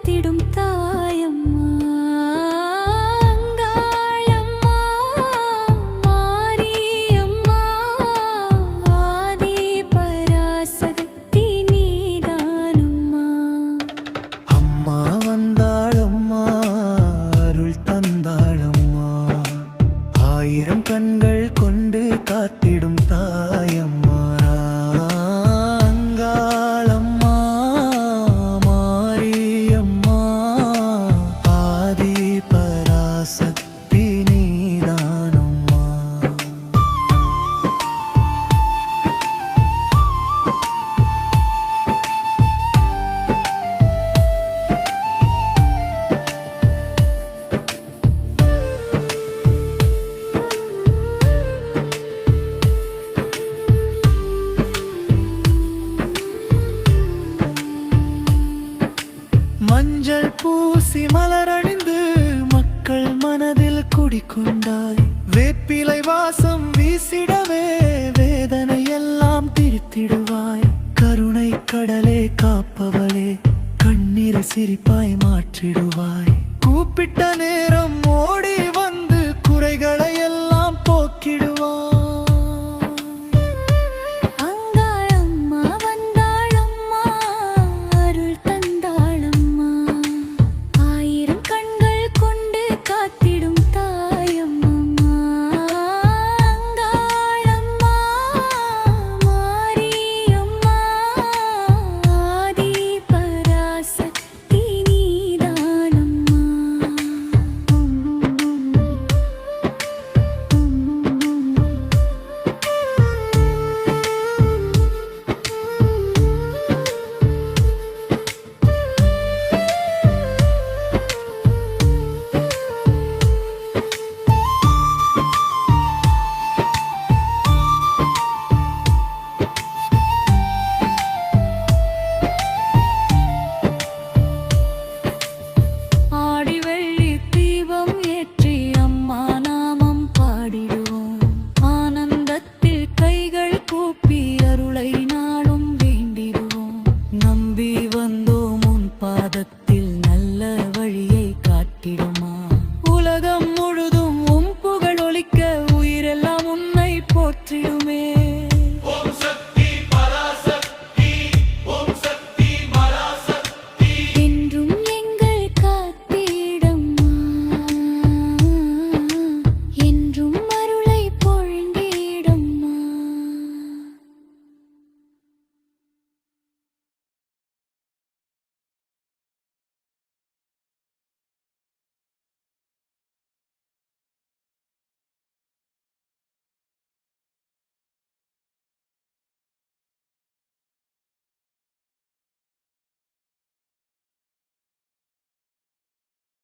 காத்திடும் தாயம்மா அங்காளம்மா மாரியம்மா ஆதி பராசக்தி நீதானம்மா. அம்மா வந்தாளம்மா அருள் தந்தாளம்மா ஆயிரம் கண்கள் கொண்டு காத்திடும் தாயம்மா அங்காளம்மா மாரியம்மா ஆதி பராசக்தி நீதானம்மா. மஞ்சள் பூசி மலரணிந்து மக்கள் மனதில் குடிக்கொண்டாய் வேப்பிலை வாசம் வீசிடவே வேதனை எல்லாம் திரித்திடுவாய். கருணை கடலே காப்பவளே கண்ணீரை சிரிப்பாய் மாற்றிடுவாய். கூப்பிட்ட நேரம் ஓடி வந்து குறைகளை எல்லாம் போக்கிடுவாய்.